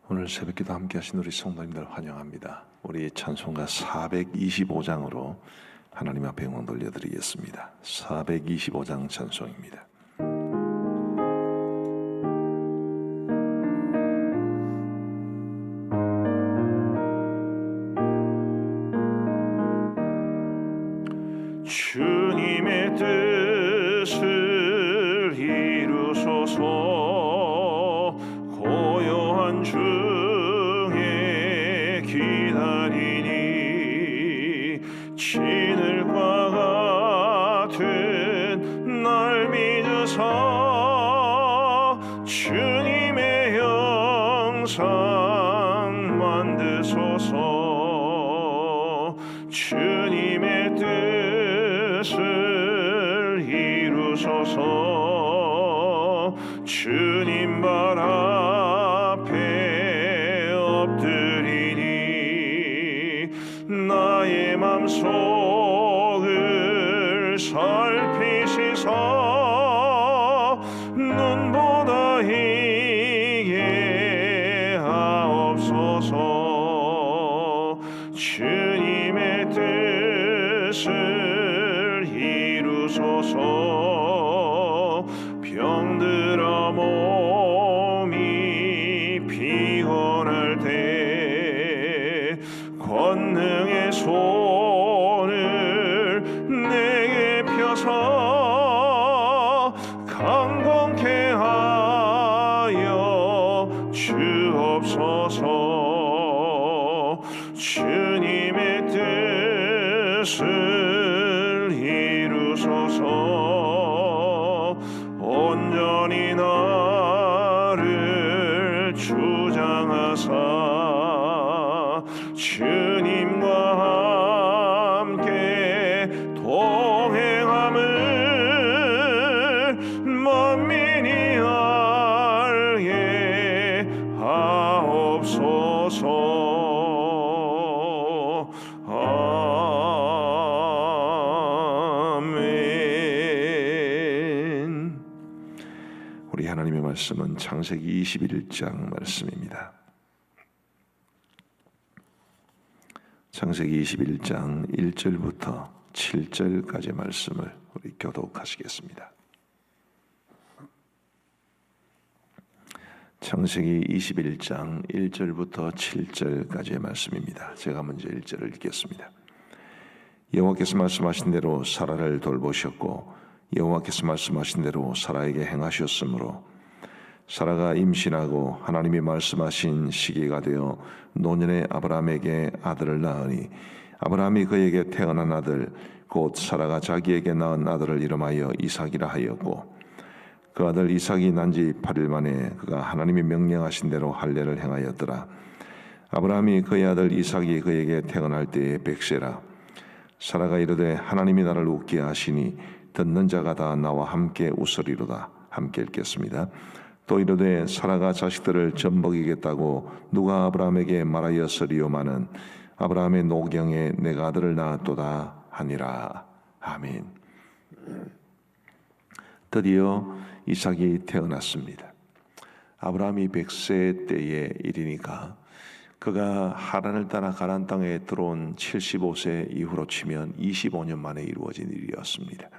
오늘 새벽기도 함께 하신 우리 성도님들 환영합니다. 우리 찬송가 425장으로 하나님 앞에 영광 돌려드리겠습니다. 425장 찬송입니다. 주님의 뜻을 이루소서. 고요한 중에 기다리니 진흙과 같은 날 믿으사 주님의 형상 만드소서. 주님의 뜻을 이루소서. 주님 발 앞에 엎드리니 나의 맘속을 살피시사 눈보다 이해하옵소서. 주님의 뜻을 이루소서. 병들어 몸이 피곤할 때 권능의 손을 내게 펴서 강건케 하여 주옵소서. 주님의 뜻을 이루소서. 온전히 나를 주장하사 주님과 함께 동행함을 만민이 알게 하옵소서. 우리 하나님의 말씀은 창세기 21장 말씀입니다. 창세기 21장 1절부터 7절까지의 말씀을 우리 교독하시겠습니다. 창세기 21장 1절부터 7절까지의 말씀입니다. 제가 먼저 1절을 읽겠습니다. 여호와께서 말씀하신 대로 사라를 돌보셨고 여호와께서 말씀하신 대로 사라에게 행하셨으므로 사라가 임신하고 하나님이 말씀하신 시기가 되어 노년에 아브라함에게 아들을 낳으니 아브라함이 그에게 태어난 아들 곧 사라가 자기에게 낳은 아들을 이름하여 이삭이라 하였고 그 아들 이삭이 난 지 8일 만에 그가 하나님이 명령하신 대로 할례를 행하였더라. 아브라함이 그의 아들 이삭이 그에게 태어날 때에 100세라. 사라가 이르되 하나님이 나를 웃게 하시니 듣는 자가 다 나와 함께 웃으리로다. 함께 읽겠습니다. 또 이르되 사라가 자식들을 젖먹이겠다고 누가 아브라함에게 말하였으리요마는 아브라함의 노경에 내가 아들을 낳았도다 하니라. 아멘. 드디어 이삭이 태어났습니다. 아브라함이 100세 때의 일이니까 그가 하란을 따라 가나안 땅에 들어온 75세 이후로 치면 25년 만에 이루어진 일이었습니다.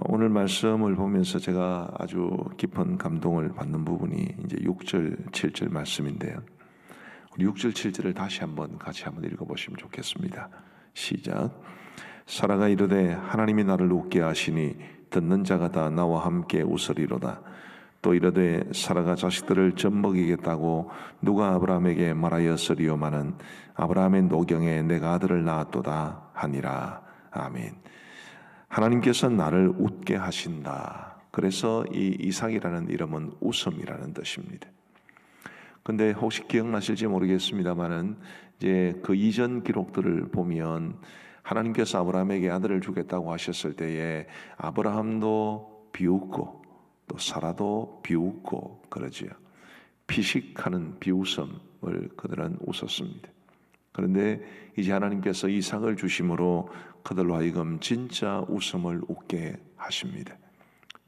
오늘 말씀을 보면서 제가 아주 깊은 감동을 받는 부분이 이제 6절, 7절 말씀인데요. 우리 6절, 7절을 다시 같이 한번 읽어보시면 좋겠습니다. 시작. 사라가 이르되 하나님이 나를 웃게 하시니 듣는 자가 다 나와 함께 웃으리로다. 또 이르되 사라가 자식들을 젖먹이겠다고 누가 아브라함에게 말하였으리요마는 아브라함의 노경에 내가 아들을 낳았도다 하니라. 아멘. 하나님께서 나를 웃게 하신다. 그래서 이 이삭이라는 이름은 웃음이라는 뜻입니다. 근데 혹시 기억나실지 모르겠습니다만은 이제 그 이전 기록들을 보면 하나님께서 아브라함에게 아들을 주겠다고 하셨을 때에 아브라함도 비웃고 또 사라도 비웃고 그러지요. 피식하는 비웃음을 그들은 웃었습니다. 그런데 이제 하나님께서 이삭을 주심으로 그들로 하여금 진짜 웃음을 웃게 하십니다.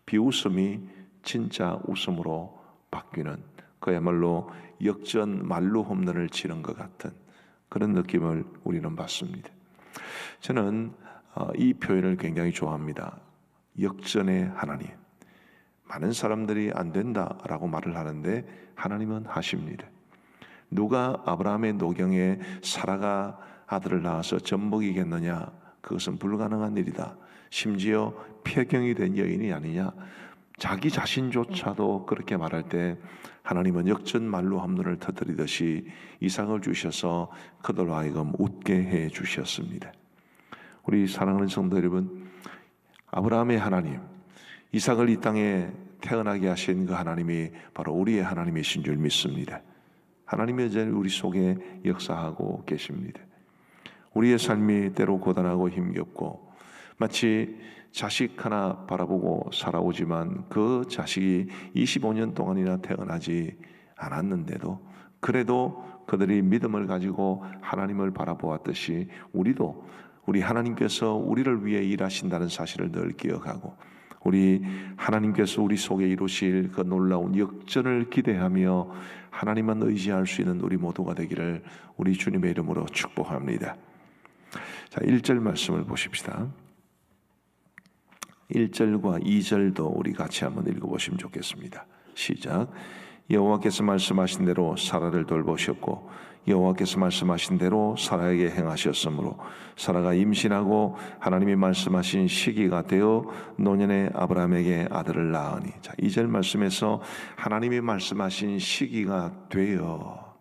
비웃음이 진짜 웃음으로 바뀌는 그야말로 역전 만루 홈런을 치는 것 같은 그런 느낌을 우리는 받습니다. 저는 이 표현을 굉장히 좋아합니다. 역전의 하나님. 많은 사람들이 안 된다라고 말을 하는데 하나님은 하십니다. 누가 아브라함의 노경에 사라가 아들을 낳아서 젖먹이겠느냐? 그것은 불가능한 일이다. 심지어 폐경이 된 여인이 아니냐? 자기 자신조차도 그렇게 말할 때 하나님은 역전 만루 홈런을 터뜨리듯이 이삭을 주셔서 그들로 하여금 웃게 해 주셨습니다. 우리 사랑하는 성도 여러분, 아브라함의 하나님, 이삭을 이 땅에 태어나게 하신 그 하나님이 바로 우리의 하나님이신 줄 믿습니다. 하나님의 여전히 우리 속에 역사하고 계십니다. 우리의 삶이 때로 고단하고 힘겹고 마치 자식 하나 바라보고 살아오지만 그 자식이 25년 동안이나 태어나지 않았는데도 그래도 그들이 믿음을 가지고 하나님을 바라보았듯이 우리도 우리 하나님께서 우리를 위해 일하신다는 사실을 늘 기억하고 우리 하나님께서 우리 속에 이루실 그 놀라운 역전을 기대하며 하나님만 의지할 수 있는 우리 모두가 되기를 우리 주님의 이름으로 축복합니다. 자, 1절 말씀을 보십시다. 1절과 2절도 우리 같이 한번 읽어보시면 좋겠습니다. 시작. 여호와께서 말씀하신 대로 사라를 돌보셨고 여호와께서 말씀하신 대로 사라에게 행하셨으므로 사라가 임신하고 하나님이 말씀하신 시기가 되어 노년에 아브라함에게 아들을 낳으니. 자, 2절 말씀에서 하나님이 말씀하신 시기가 되어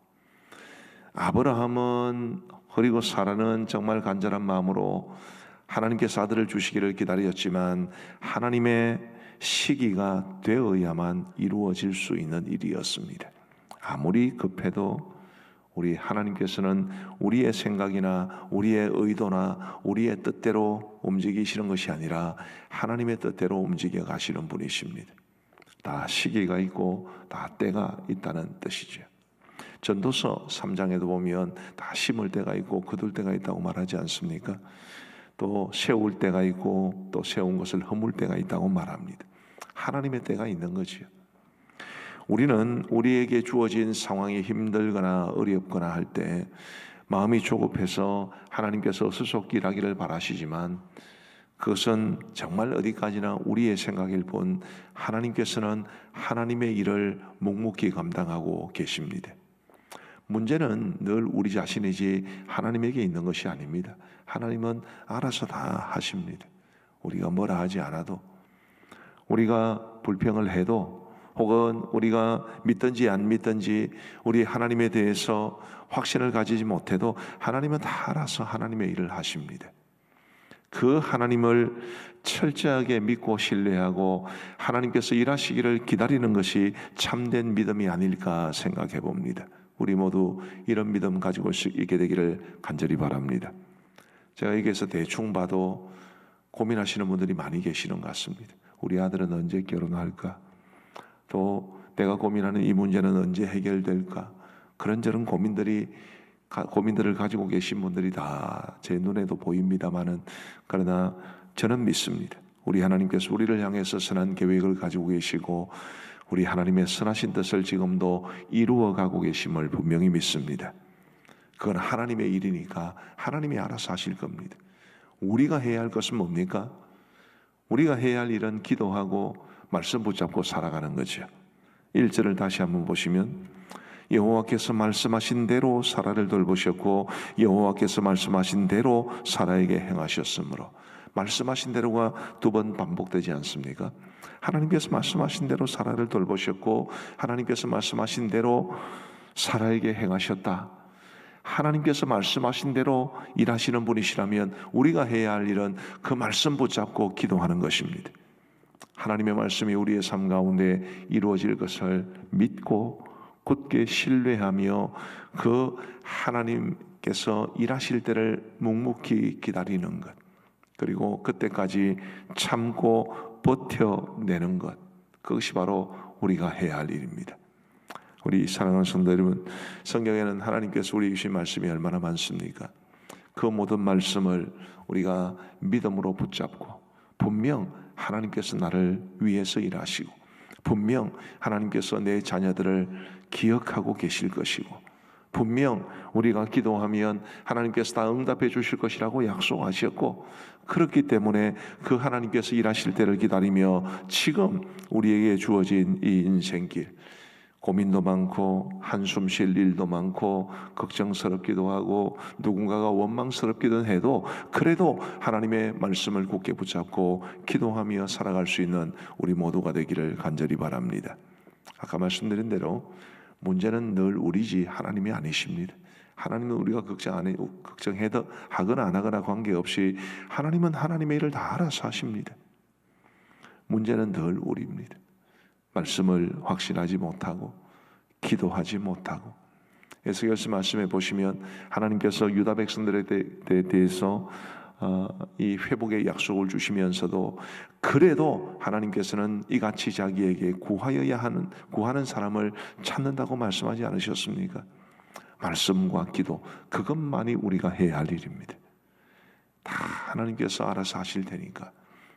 아브라함은 그리고 사라는 정말 간절한 마음으로 하나님께서 아들을 주시기를 기다렸지만 하나님의 시기가 되어야만 이루어질 수 있는 일이었습니다. 아무리 급해도 우리 하나님께서는 우리의 생각이나 우리의 의도나 우리의 뜻대로 움직이시는 것이 아니라 하나님의 뜻대로 움직여 가시는 분이십니다. 다 시기가 있고 다 때가 있다는 뜻이죠. 전도서 3장에도 보면 다 심을 때가 있고 거둘 때가 있다고 말하지 않습니까? 또 세울 때가 있고 또 세운 것을 허물 때가 있다고 말합니다. 하나님의 때가 있는 거지요. 우리는 우리에게 주어진 상황이 힘들거나 어렵거나 할 때 마음이 조급해서 하나님께서 수속일하기를 바라시지만 그것은 정말 어디까지나 우리의 생각일 뿐 하나님께서는 하나님의 일을 묵묵히 감당하고 계십니다. 문제는 늘 우리 자신이지 하나님에게 있는 것이 아닙니다. 하나님은 알아서 다 하십니다. 우리가 뭐라 하지 않아도, 우리가 불평을 해도, 혹은 우리가 믿든지 안 믿든지 우리 하나님에 대해서 확신을 가지지 못해도 하나님은 다 알아서 하나님의 일을 하십니다. 그 하나님을 철저하게 믿고 신뢰하고 하나님께서 일하시기를 기다리는 것이 참된 믿음이 아닐까 생각해 봅니다. 우리 모두 이런 믿음 가지고 있게 되기를 간절히 바랍니다. 제가 여기에서 대충 봐도 고민하시는 분들이 많이 계시는 것 같습니다. 우리 아들은 언제 결혼할까? 또 내가 고민하는 이 문제는 언제 해결될까? 그런저런 고민들을 가지고 계신 분들이 다 제 눈에도 보입니다마는, 그러나 저는 믿습니다. 우리 하나님께서 우리를 향해서 선한 계획을 가지고 계시고 우리 하나님의 선하신 뜻을 지금도 이루어가고 계심을 분명히 믿습니다. 그건 하나님의 일이니까 하나님이 알아서 하실 겁니다. 우리가 해야 할 것은 뭡니까? 우리가 해야 할 일은 기도하고 말씀 붙잡고 살아가는 거죠. 1절을 다시 한번 보시면 여호와께서 말씀하신 대로 사라를 돌보셨고 여호와께서 말씀하신 대로 사라에게 행하셨으므로. 말씀하신 대로가 두 번 반복되지 않습니까? 하나님께서 말씀하신 대로 사라를 돌보셨고 하나님께서 말씀하신 대로 사라에게 행하셨다. 하나님께서 말씀하신 대로 일하시는 분이시라면 우리가 해야 할 일은 그 말씀 붙잡고 기도하는 것입니다. 하나님의 말씀이 우리의 삶 가운데 이루어질 것을 믿고 굳게 신뢰하며 그 하나님께서 일하실 때를 묵묵히 기다리는 것, 그리고 그때까지 참고 버텨내는 것, 그것이 바로 우리가 해야 할 일입니다. 우리 사랑하는 성도 여러분, 성경에는 하나님께서 우리에게 주신 말씀이 얼마나 많습니까? 그 모든 말씀을 우리가 믿음으로 붙잡고 분명 하나님께서 나를 위해서 일하시고 분명 하나님께서 내 자녀들을 기억하고 계실 것이고, 분명 우리가 기도하면 하나님께서 다 응답해 주실 것이라고 약속하셨고, 그렇기 때문에 그 하나님께서 일하실 때를 기다리며 지금 우리에게 주어진 이 인생길, 고민도 많고 한숨 쉴 일도 많고 걱정스럽기도 하고 누군가가 원망스럽기도 해도, 그래도 하나님의 말씀을 굳게 붙잡고 기도하며 살아갈 수 있는 우리 모두가 되기를 간절히 바랍니다. 아까 말씀드린 대로 문제는 늘 우리지 하나님이 아니십니다. 하나님은 우리가 걱정하거나 안 하거나 관계없이 하나님은 하나님의 일을 다 알아서 하십니다. 문제는 늘 우리입니다. 말씀을 확신하지 못하고 기도하지 못하고. 에스겔서 말씀에 보시면 하나님께서 유다 백성들에 대해서 이 회복의 약속을 주시면서도 그래도 하나님께서는 이같이 자기에게 구하는 사람을 찾는다고 말씀하지 않으셨습니까? 말씀과 기도, 그것만이 우리가 해야 할 일입니다. 다 하나님께서 알아서 하실 테니까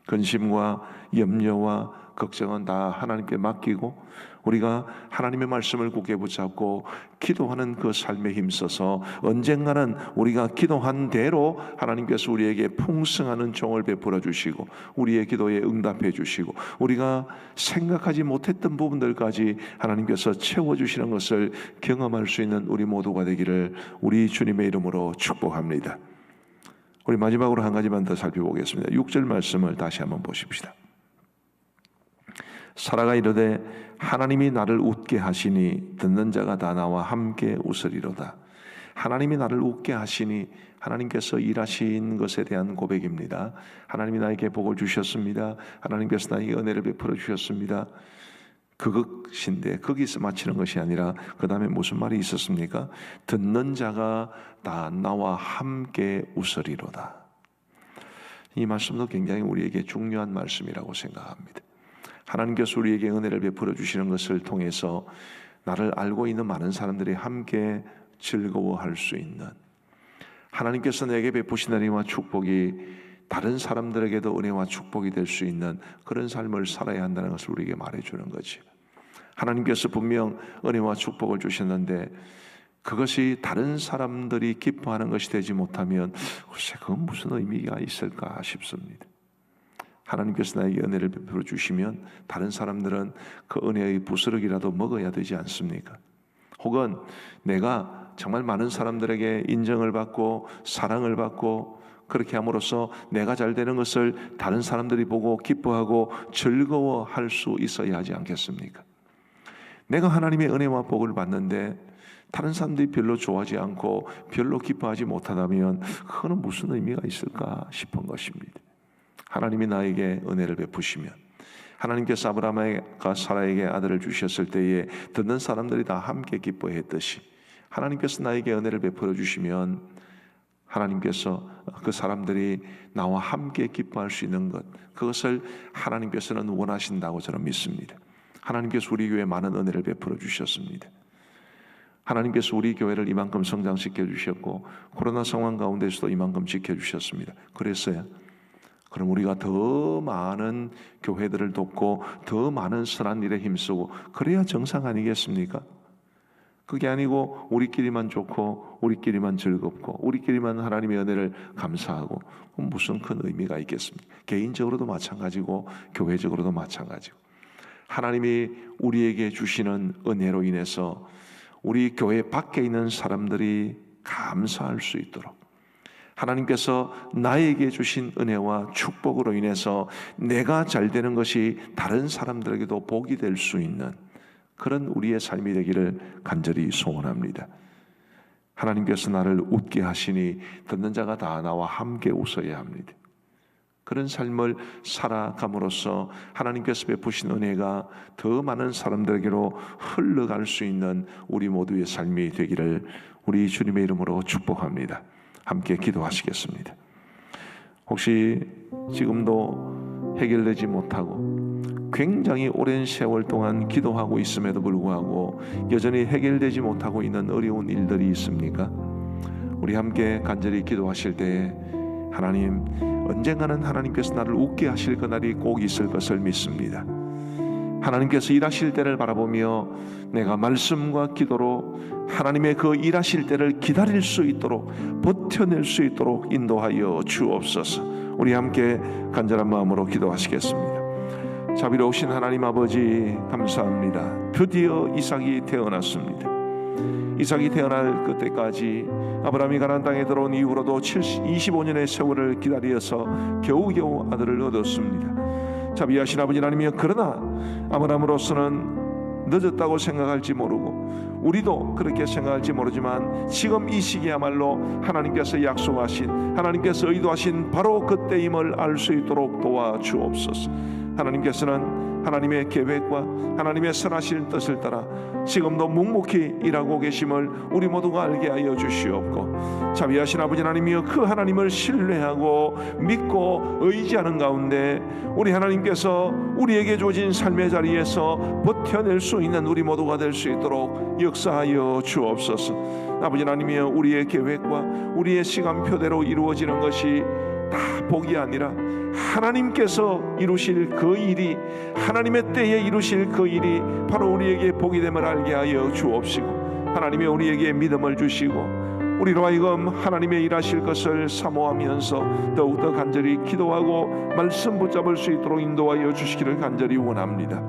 근심과 염려와 걱정은 다 하나님께 맡기고 우리가 하나님의 말씀을 굳게 붙잡고 기도하는 그 삶에 힘써서 언젠가는 우리가 기도한 대로 하나님께서 우리에게 풍성한 은총을 베풀어 주시고 우리의 기도에 응답해 주시고 우리가 생각하지 못했던 부분들까지 하나님께서 채워주시는 것을 경험할 수 있는 우리 모두가 되기를 우리 주님의 이름으로 축복합니다. 우리 마지막으로 한 가지만 더 살펴보겠습니다. 6절 말씀을 다시 한번 보십시다. 사라가 이르되 하나님이 나를 웃게 하시니 듣는 자가 다 나와 함께 웃으리로다. 하나님이 나를 웃게 하시니, 하나님께서 일하신 것에 대한 고백입니다. 하나님이 나에게 복을 주셨습니다. 하나님께서 나에게 은혜를 베풀어 주셨습니다. 그것인데 거기서 마치는 것이 아니라 그 다음에 무슨 말이 있었습니까? 듣는 자가 다 나와 함께 웃으리로다. 이 말씀도 굉장히 우리에게 중요한 말씀이라고 생각합니다. 하나님께서 우리에게 은혜를 베풀어 주시는 것을 통해서 나를 알고 있는 많은 사람들이 함께 즐거워할 수 있는, 하나님께서 내게 베푸신 은혜와 축복이 다른 사람들에게도 은혜와 축복이 될 수 있는 그런 삶을 살아야 한다는 것을 우리에게 말해주는 거지. 하나님께서 분명 은혜와 축복을 주셨는데 그것이 다른 사람들이 기뻐하는 것이 되지 못하면 글쎄 그건 무슨 의미가 있을까 싶습니다. 하나님께서 나에게 은혜를 베풀어 주시면 다른 사람들은 그 은혜의 부스러기라도 먹어야 되지 않습니까? 혹은 내가 정말 많은 사람들에게 인정을 받고 사랑을 받고 그렇게 함으로써 내가 잘 되는 것을 다른 사람들이 보고 기뻐하고 즐거워할 수 있어야 하지 않겠습니까? 내가 하나님의 은혜와 복을 받는데 다른 사람들이 별로 좋아하지 않고 별로 기뻐하지 못하다면 그거는 무슨 의미가 있을까 싶은 것입니다. 하나님이 나에게 은혜를 베푸시면, 하나님께서 아브라함과 사라에게 아들을 주셨을 때에 듣는 사람들이 다 함께 기뻐했듯이 하나님께서 나에게 은혜를 베풀어 주시면 하나님께서 그 사람들이 나와 함께 기뻐할 수 있는 것, 그것을 하나님께서는 원하신다고 저는 믿습니다. 하나님께서 우리 교회에 많은 은혜를 베풀어 주셨습니다. 하나님께서 우리 교회를 이만큼 성장시켜 주셨고 코로나 상황 가운데서도 이만큼 지켜주셨습니다. 그랬어요. 그럼 우리가 더 많은 교회들을 돕고 더 많은 선한 일에 힘쓰고 그래야 정상 아니겠습니까? 그게 아니고 우리끼리만 좋고 우리끼리만 즐겁고 우리끼리만 하나님의 은혜를 감사하고 그럼 무슨 큰 의미가 있겠습니까? 개인적으로도 마찬가지고 교회적으로도 마찬가지고 하나님이 우리에게 주시는 은혜로 인해서 우리 교회 밖에 있는 사람들이 감사할 수 있도록 하나님께서 나에게 주신 은혜와 축복으로 인해서 내가 잘 되는 것이 다른 사람들에게도 복이 될 수 있는 그런 우리의 삶이 되기를 간절히 소원합니다. 하나님께서 나를 웃게 하시니 듣는 자가 다 나와 함께 웃어야 합니다. 그런 삶을 살아감으로써 하나님께서 베푸신 은혜가 더 많은 사람들에게로 흘러갈 수 있는 우리 모두의 삶이 되기를 우리 주님의 이름으로 축복합니다. 함께 기도하시겠습니다. 혹시 지금도 해결되지 못하고 굉장히 오랜 세월 동안 기도하고 있음에도 불구하고 여전히 해결되지 못하고 있는 어려운 일들이 있습니까? 우리 함께 간절히 기도하실 때 하나님, 언젠가는 하나님께서 나를 웃게 하실 그날이 꼭 있을 것을 믿습니다. 하나님께서 일하실 때를 바라보며 내가 말씀과 기도로 하나님의 그 일하실 때를 기다릴 수 있도록, 버텨낼 수 있도록 인도하여 주옵소서. 우리 함께 간절한 마음으로 기도하시겠습니다. 자비로우신 하나님 아버지, 감사합니다. 드디어 이삭이 태어났습니다. 이삭이 태어날 그때까지 아브라함이 가나안 땅에 들어온 이후로도 25년의 세월을 기다려서 겨우겨우 아들을 얻었습니다. 자비하신 아버지 하나님이여, 그러나 아브라함으로서는 늦었다고 생각할지 모르고 우리도 그렇게 생각할지 모르지만 지금 이 시기야말로 하나님께서 약속하신, 하나님께서 의도하신 바로 그때임을 알 수 있도록 도와주옵소서. 하나님께서는 하나님의 계획과 하나님의 선하신 뜻을 따라 지금도 묵묵히 일하고 계심을 우리 모두가 알게 하여 주시옵고, 자비하신 아버지 하나님이여, 그 하나님을 신뢰하고 믿고 의지하는 가운데 우리 하나님께서 우리에게 주어진 삶의 자리에서 버텨낼 수 있는 우리 모두가 될 수 있도록 역사하여 주옵소서. 아버지 하나님이여, 우리의 계획과 우리의 시간표대로 이루어지는 것이 다 복이 아니라 하나님께서 이루실 그 일이, 하나님의 때에 이루실 그 일이 바로 우리에게 복이 됨을 알게 하여 주옵시고, 하나님의 우리에게 믿음을 주시고 우리로 하여금 하나님의 일하실 것을 사모하면서 더욱더 간절히 기도하고 말씀 붙잡을 수 있도록 인도하여 주시기를 간절히 원합니다.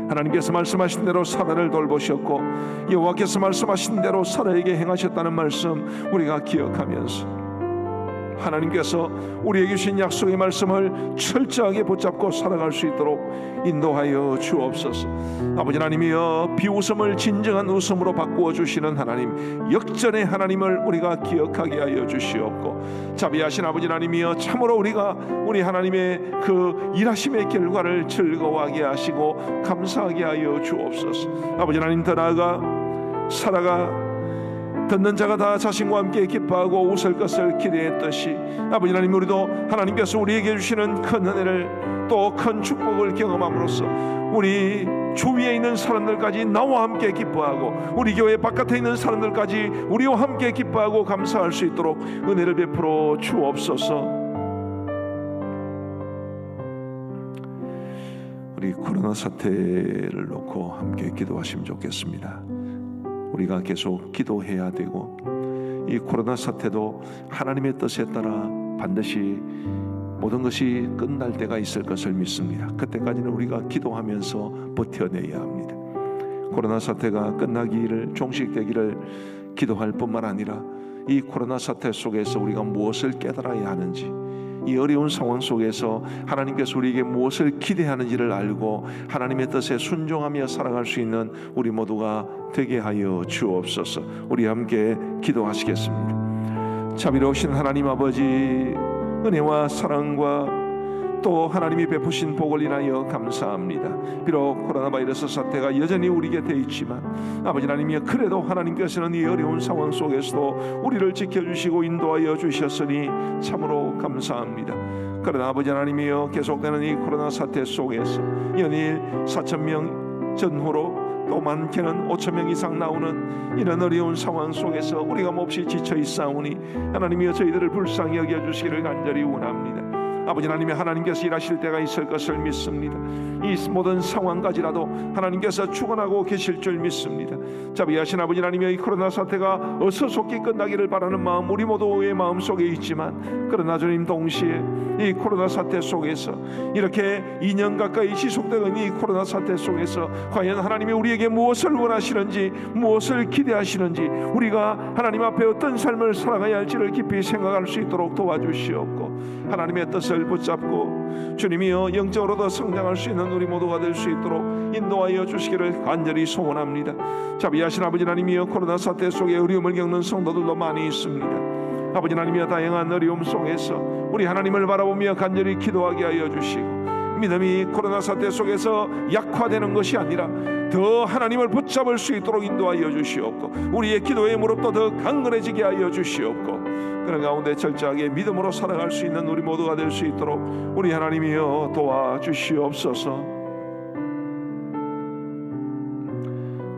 하나님께서 말씀하신 대로 사라를 돌보셨고 여호와께서 말씀하신 대로 사라에게 행하셨다는 말씀 우리가 기억하면서 하나님께서 우리에게 주신 약속의 말씀을 철저하게 붙잡고 살아갈 수 있도록 인도하여 주옵소서. 아버지 하나님이여, 비웃음을 진정한 웃음으로 바꾸어 주시는 하나님, 역전의 하나님을 우리가 기억하게 하여 주시옵고, 자비하신 아버지 하나님이여, 참으로 우리가 우리 하나님의 그 일하심의 결과를 즐거워하게 하시고 감사하게 하여 주옵소서. 아버지 하나님, 더 나아가 사라가 듣는 자가 다 자신과 함께 기뻐하고 웃을 것을 기대했듯이 아버지 하나님, 우리도 하나님께서 우리에게 주시는 큰 은혜를 또 큰 축복을 경험함으로써 우리 주위에 있는 사람들까지 나와 함께 기뻐하고 우리 교회 바깥에 있는 사람들까지 우리와 함께 기뻐하고 감사할 수 있도록 은혜를 베풀어 주옵소서. 우리 코로나 사태를 놓고 함께 기도하시면 좋겠습니다. 우리가 계속 기도해야 되고, 이 코로나 사태도 하나님의 뜻에 따라 반드시 모든 것이 끝날 때가 있을 것을 믿습니다. 그때까지는 우리가 기도하면서 버텨내야 합니다. 코로나 사태가 끝나기를, 종식되기를 기도할 뿐만 아니라 이 코로나 사태 속에서 우리가 무엇을 깨달아야 하는지, 이 어려운 상황 속에서 하나님께서 우리에게 무엇을 기대하는지를 알고 하나님의 뜻에 순종하며 살아갈 수 있는 우리 모두가 되게 하여 주옵소서. 우리 함께 기도하시겠습니다. 자비로우신 하나님 아버지, 은혜와 사랑과 또 하나님이 베푸신 복을 인하여 감사합니다. 비록 코로나 바이러스 사태가 여전히 우리 곁에 있지만 아버지 하나님이여, 그래도 하나님께서는 이 어려운 상황 속에서도 우리를 지켜주시고 인도하여 주셨으니 참으로 감사합니다. 그러나 아버지 하나님이여, 계속되는 이 코로나 사태 속에서 연일 4,000명 전후로 또 많게는 5,000명 이상 나오는 이런 어려운 상황 속에서 우리가 몹시 지쳐 있사오니 하나님이여, 저희들을 불쌍히 여겨주시기를 간절히 원합니다. 아버지 하나님이, 하나님께서 일하실 때가 있을 것을 믿습니다. 이 모든 상황까지라도 하나님께서 주관하고 계실 줄 믿습니다. 자비하신 아버지 하나님의 이 코로나 사태가 어서 속히 끝나기를 바라는 마음 우리 모두의 마음속에 있지만, 그러나 주님, 동시에 이 코로나 사태 속에서 이렇게 2년 가까이 지속되는 이 코로나 사태 속에서 과연 하나님이 우리에게 무엇을 원하시는지, 무엇을 기대하시는지, 우리가 하나님 앞에 어떤 삶을 살아가야 할지를 깊이 생각할 수 있도록 도와주시옵고, 하나님의 뜻을 붙잡고 주님이여, 영적으로 더 성장할 수 있는 우리 모두가 될 수 있도록 인도하여 주시기를 간절히 소원합니다. 자비하신 아버지 하나님이여, 코로나 사태 속에 어려움을 겪는 성도들도 많이 있습니다. 아버지 하나님이여, 다양한 어려움 속에서 우리 하나님을 바라보며 간절히 기도하게 하여 주시고, 믿음이 코로나 사태 속에서 약화되는 것이 아니라 더 하나님을 붙잡을 수 있도록 인도하여 주시옵고, 우리의 기도의 무릎도 더 강건해지게 하여 주시옵고, 그런 가운데 철저하게 믿음으로 살아갈 수 있는 우리 모두가 될 수 있도록 우리 하나님이여 도와주시옵소서.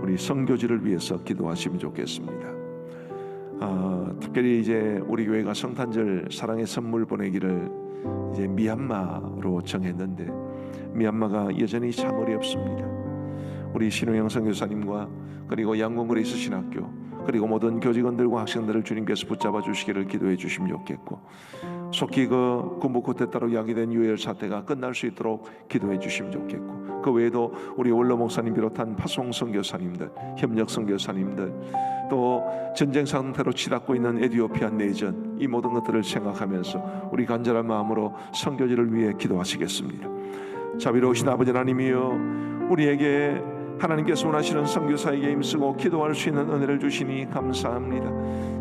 우리 선교지를 위해서 기도하시면 좋겠습니다. 특별히 이제 우리 교회가 성탄절 사랑의 선물 보내기를 이제 미얀마로 정했는데, 미얀마가 여전히 참 어렵습니다. 우리 신우영 선교사님과 그리고 양곤그레이스 신학교 그리고 모든 교직원들과 학생들을 주님께서 붙잡아 주시기를 기도해 주시면 좋겠고, 속히 그 군부 쿠데 따로 야기된 유혈 사태가 끝날 수 있도록 기도해 주시면 좋겠고, 그 외에도 우리 원로 목사님 비롯한 파송 선교사님들, 협력 선교사님들, 또 전쟁 상태로 치닫고 있는 에티오피아 내전, 이 모든 것들을 생각하면서 우리 간절한 마음으로 선교지를 위해 기도하시겠습니다. 자비로우신 아버지 하나님이여, 우리에게 하나님께서 원하시는 선교사에게 힘쓰고 기도할 수 있는 은혜를 주시니 감사합니다.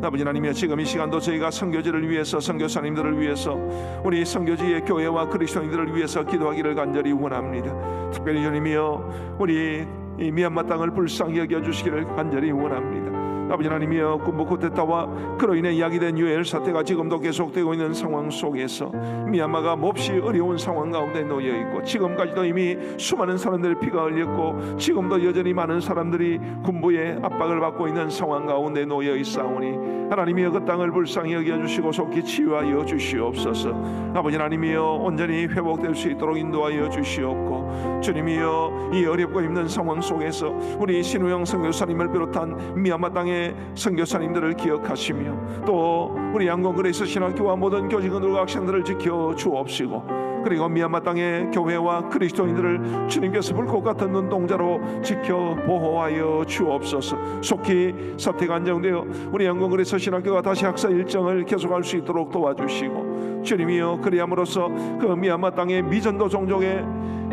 아버지 하나님이여, 지금 이 시간도 저희가 선교지를 위해서, 선교사님들을 위해서, 우리 선교지의 교회와 그리스도인들을 위해서 기도하기를 간절히 원합니다. 특별히 주님이여, 우리 이 미얀마 땅을 불쌍히 여겨주시기를 간절히 원합니다. 아버지 하나님이여, 군부 쿠데타와 그로 인해 야기된 유혈 사태가 지금도 계속되고 있는 상황 속에서 미얀마가 몹시 어려운 상황 가운데 놓여 있고, 지금까지도 이미 수많은 사람들의 피가 흘렸고, 지금도 여전히 많은 사람들이 군부의 압박을 받고 있는 상황 가운데 놓여 있사오니, 하나님이여, 그 땅을 불쌍히 여겨주시고 속히 치유하여 주시옵소서. 아버지 하나님이여, 온전히 회복될 수 있도록 인도하여 주시옵고, 주님이여, 이 어렵고 힘든 상황 속에서 우리 신우영 선교사님을 비롯한 미얀마 땅의 선교사님들을 기억하시며, 또 우리 양곤그레이스 신학교와 모든 교직원들과 학생들을 지켜 주옵시고, 그리고 미얀마 땅의 교회와 그리스도인들을 주님께서 불꽃 같은 눈동자로 지켜 보호하여 주옵소서. 속히 사태가 안정되어 우리 양곤그레이스 신학교가 다시 학사 일정을 계속할 수 있도록 도와주시고, 주님이여, 그리함으로써 그 미얀마 땅의 미전도 종족의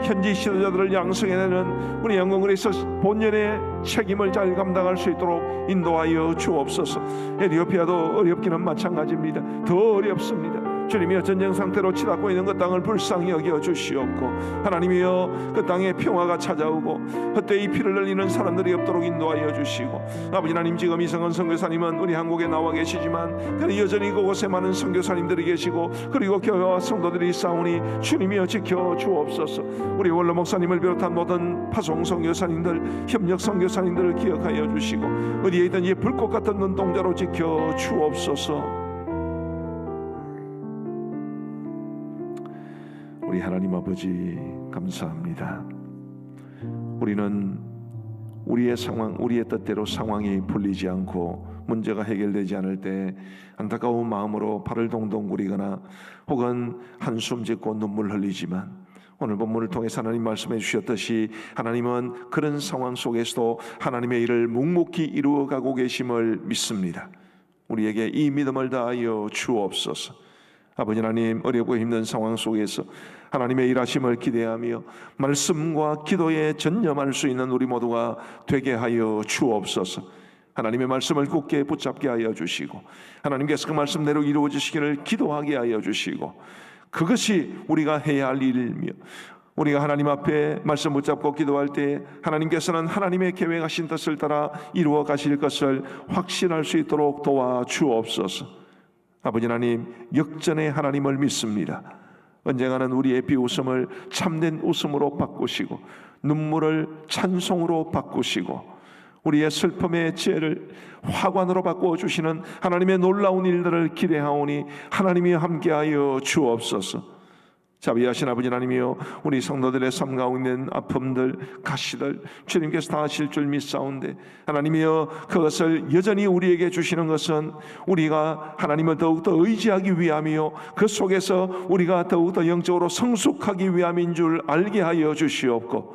현지 지도자들을 양성해내는 우리 양곤그레이스 본연의 책임을 잘 감당할 수 있도록 인도하여 주옵소서. 에티오피아도 어렵기는 마찬가지입니다. 더 어렵습니다. 주님이여, 전쟁 상태로 치닫고 있는 그 땅을 불쌍히 여겨 주시옵고, 하나님이여, 그 땅에 평화가 찾아오고 헛되이 피를 흘리는 사람들이 없도록 인도하여 주시고, 아버지 하나님, 지금 이성은 선교사님은 우리 한국에 나와 계시지만 여전히 그곳에 많은 선교사님들이 계시고, 그리고 교회와 성도들이 싸우니 주님이여 지켜 주옵소서. 우리 원로 목사님을 비롯한 모든 파송 선교사님들, 협력 선교사님들을 기억하여 주시고, 어디에 있든지 불꽃 같은 눈동자로 지켜 주옵소서. 우리 하나님 아버지, 감사합니다. 우리는 우리의 상황, 우리의 뜻대로 상황이 풀리지 않고 문제가 해결되지 않을 때 안타까운 마음으로 발을 동동 구리거나 혹은 한숨 짓고 눈물 흘리지만, 오늘 본문을 통해서 하나님 말씀해 주셨듯이 하나님은 그런 상황 속에서도 하나님의 일을 묵묵히 이루어가고 계심을 믿습니다. 우리에게 이 믿음을 다하여 주옵소서. 아버지 하나님, 어렵고 힘든 상황 속에서 하나님의 일하심을 기대하며 말씀과 기도에 전념할 수 있는 우리 모두가 되게 하여 주옵소서. 하나님의 말씀을 굳게 붙잡게 하여 주시고, 하나님께서 그 말씀대로 이루어지시기를 기도하게 하여 주시고, 그것이 우리가 해야 할 일이며, 우리가 하나님 앞에 말씀 붙잡고 기도할 때 하나님께서는 하나님의 계획하신 뜻을 따라 이루어 가실 것을 확신할 수 있도록 도와주옵소서. 아버지 하나님, 역전의 하나님을 믿습니다. 언젠가는 우리의 비웃음을 참된 웃음으로 바꾸시고, 눈물을 찬송으로 바꾸시고, 우리의 슬픔의 지혜를 화관으로 바꾸어 주시는 하나님의 놀라운 일들을 기대하오니 하나님이 함께하여 주옵소서. 자비하신 아버지 하나님이여, 우리 성도들의 삶 가운데 있는 아픔들, 가시들 주님께서 다 하실 줄 믿사온데, 하나님이여, 그것을 여전히 우리에게 주시는 것은 우리가 하나님을 더욱더 의지하기 위함이요, 그 속에서 우리가 더욱더 영적으로 성숙하기 위함인 줄 알게 하여 주시옵고,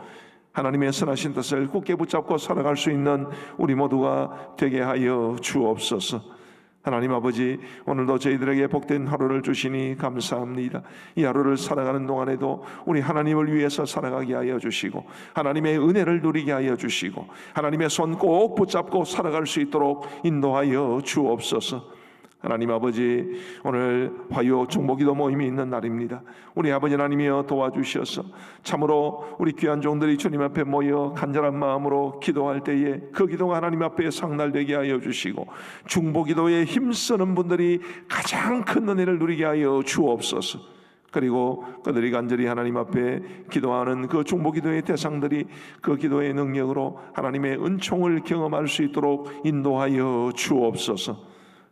하나님의 선하신 뜻을 굳게 붙잡고 살아갈 수 있는 우리 모두가 되게 하여 주옵소서. 하나님 아버지, 오늘도 저희들에게 복된 하루를 주시니 감사합니다. 이 하루를 살아가는 동안에도 우리 하나님을 위해서 살아가게 하여 주시고, 하나님의 은혜를 누리게 하여 주시고, 하나님의 손 꼭 붙잡고 살아갈 수 있도록 인도하여 주옵소서. 하나님 아버지, 오늘 화요 중보기도 모임이 있는 날입니다. 우리 아버지 하나님이여, 도와주셔서 참으로 우리 귀한 종들이 주님 앞에 모여 간절한 마음으로 기도할 때에 그 기도가 하나님 앞에 상달되게 하여 주시고, 중보기도에 힘쓰는 분들이 가장 큰 은혜를 누리게 하여 주옵소서. 그리고 그들이 간절히 하나님 앞에 기도하는 그 중보기도의 대상들이 그 기도의 능력으로 하나님의 은총을 경험할 수 있도록 인도하여 주옵소서.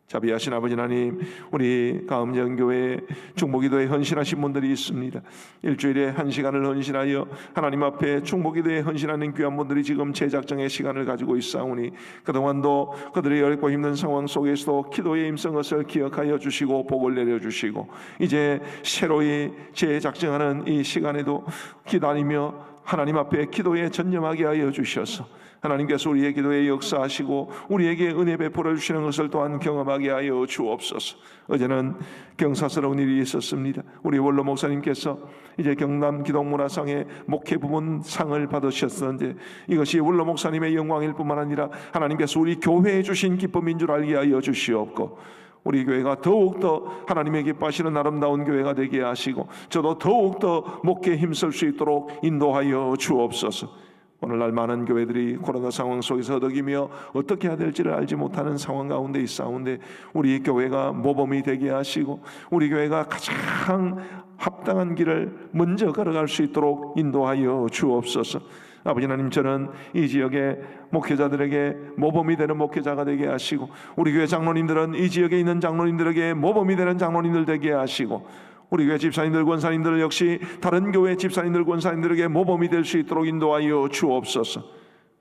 자비하신 아버지 하나님, 우리 가음정교회 중보기도에 헌신하신 분들이 있습니다. 일주일에 1시간을 헌신하여 하나님 앞에 중보기도에 헌신하는 귀한 분들이 지금 제작정의 시간을 가지고 있사오니 그동안도 그들의 어렵고 힘든 상황 속에서도 기도에 임쓴 것을 기억하여 주시고 복을 내려주시고 이제 새로이 재작정하는 이 시간에도 기다리며 하나님 앞에 기도에 전념하게 하여 주셔서 하나님께서 우리의 기도에 역사하시고 우리에게 은혜 베풀어 주시는 것을 또한 경험하게 하여 주옵소서. 어제는 경사스러운 일이 있었습니다. 우리 원로 목사님께서 이제 경남 기독문화상의 목회 부문 상을 받으셨는데 이것이 원로 목사님의 영광일 뿐만 아니라 하나님께서 우리 교회에 주신 기쁨인 줄 알게 하여 주시옵고 우리 교회가 더욱더 하나님의 기뻐하시는 아름다운 교회가 되게 하시고 저도 더욱더 목회에 힘쓸 수 있도록 인도하여 주옵소서. 오늘날 많은 교회들이 코로나 상황 속에서 허덕이며 어떻게 해야 될지를 알지 못하는 상황 가운데 있사온데 우리 교회가 모범이 되게 하시고 우리 교회가 가장 합당한 길을 먼저 걸어갈 수 있도록 인도하여 주옵소서. 아버지 하나님, 저는 이 지역의 목회자들에게 모범이 되는 목회자가 되게 하시고 우리 교회 장로님들은 이 지역에 있는 장로님들에게 모범이 되는 장로님들 되게 하시고 우리 교회 집사님들, 권사님들 역시 다른 교회 집사님들, 권사님들에게 모범이 될 수 있도록 인도하여 주옵소서.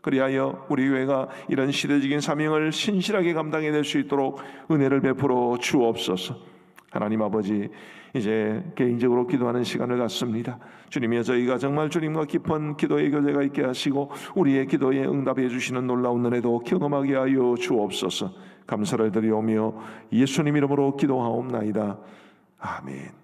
그리하여 우리 교회가 이런 시대적인 사명을 신실하게 감당해낼 수 있도록 은혜를 베풀어 주옵소서. 하나님 아버지, 이제 개인적으로 기도하는 시간을 갖습니다. 주님이여, 저희가 정말 주님과 깊은 기도의 교제가 있게 하시고 우리의 기도에 응답해 주시는 놀라운 은혜도 경험하게 하여 주옵소서. 감사를 드리오며 예수님 이름으로 기도하옵나이다. 아멘.